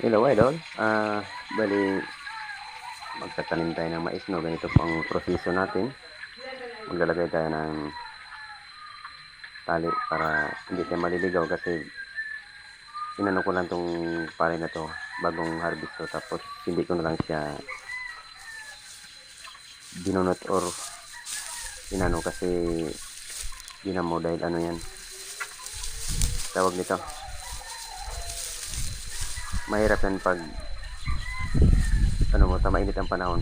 Hello idol, bali magtatanim tayo ng mais 'no, ganito po ang proseso natin. Maglalagay tayo ng tali para hindi tayo maliligaw kasi inano ko lang 'tong palay na 'to, bagong harvest 'to, tapos hindi ko na lang siya binunot or inano kasi ginamo dahil ano 'yan, tawag nito, mahirap yan 'pag ano mo, mainit ang panahon.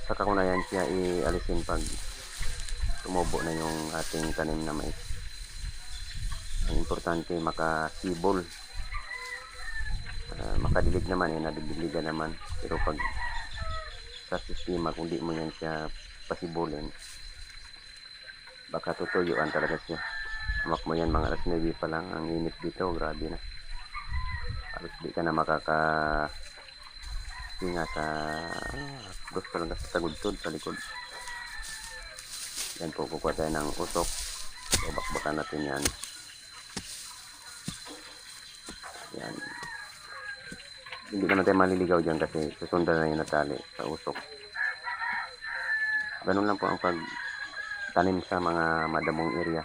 Saka ko na yan siya ialisin 'pag tumubo na yung ating tanim na mais. Ang importante makasibol, makadilig naman, nadidiligan naman, pero 'pag sa sistema kung di mo yan siya pasibulin, baka tutuyuan talaga siya. Hamak mo yan mga alas 9 pa lang, ang init dito, grabe na. Halos di ka na makakahinga sa gusto lang kasi tagudtod sa likod. Yan po, kukuha tayo ng usok, so bakbakan natin yan. Yan, hindi naman tayo maliligaw dyan kasi susundan na yung natali sa usok. Ganun lang po ang pagtanim sa mga madamong area.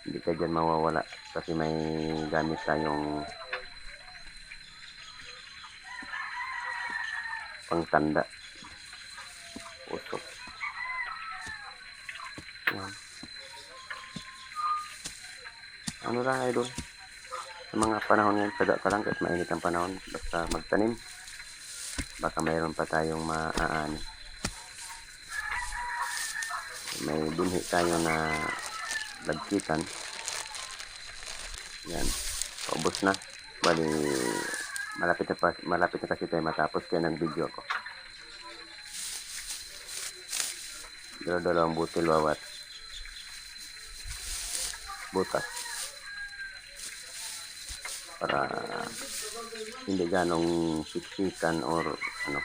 Hindi ka dyan mawawala kasi may gamit tayong pangtanda, usok. Yan. Ano lang idol, sa mga panahon ngayon, tsaga ka lang kahit mainit ang panahon, basta magtanim, baka mayroon pa tayong maaani. May binhi tayo na lagkitan. Yan, paubos na. Bali, malapit na kasi tayo matapos kaya nag-video ako. Dalawang butil bawat butas para hindi ganong siksikan or ano,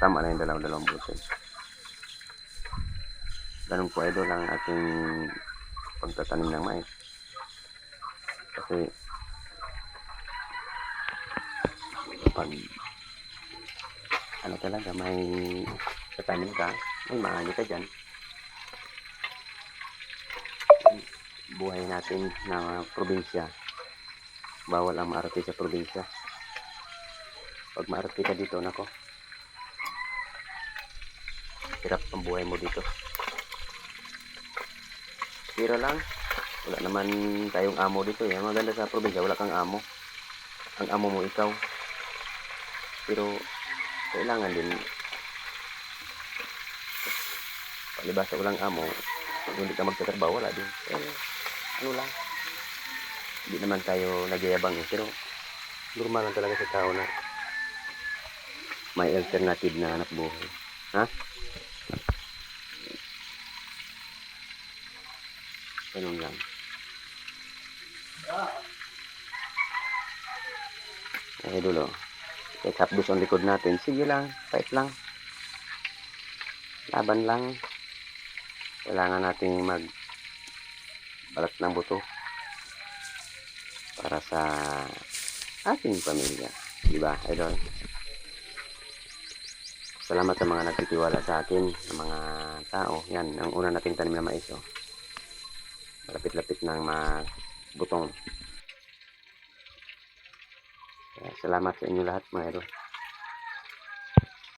tama na yung dalawang butil. Ganun po idol ang ating pagtatanim ng mais. Kasi pag ano talaga, may tatanim ka, may maani ka dyan. Buhay natin na probinsya, bawal ang maarte sa probinsya. Pag maarte ka dito, nako, hirap ang buhay mo dito. Pero lang, wala naman tayong amo dito. Ang maganda sa probinsya, wala kang amo. Ang amo mo ikaw. Pero kailangan din, palibasa walang amo, kung hindi ka magtatrabaho, wala din. Ano lang, hindi naman tayo nagyayabang pero normal lang talaga sa tao na may alternative na hanap buhay. Ha? Ganun lang. Ay dulo, kahit hapdos ang likod natin, sige lang, fight lang, laban lang. Kailangan nating magbalat ng buto para sa ating pamilya, di ba idol? Salamat sa mga nagtitiwala sa akin, ng mga tao. Yan, ang una nating tanim na mais, oh. Malapit-lapit ng butong. Kaya salamat sa inyo lahat mga idol.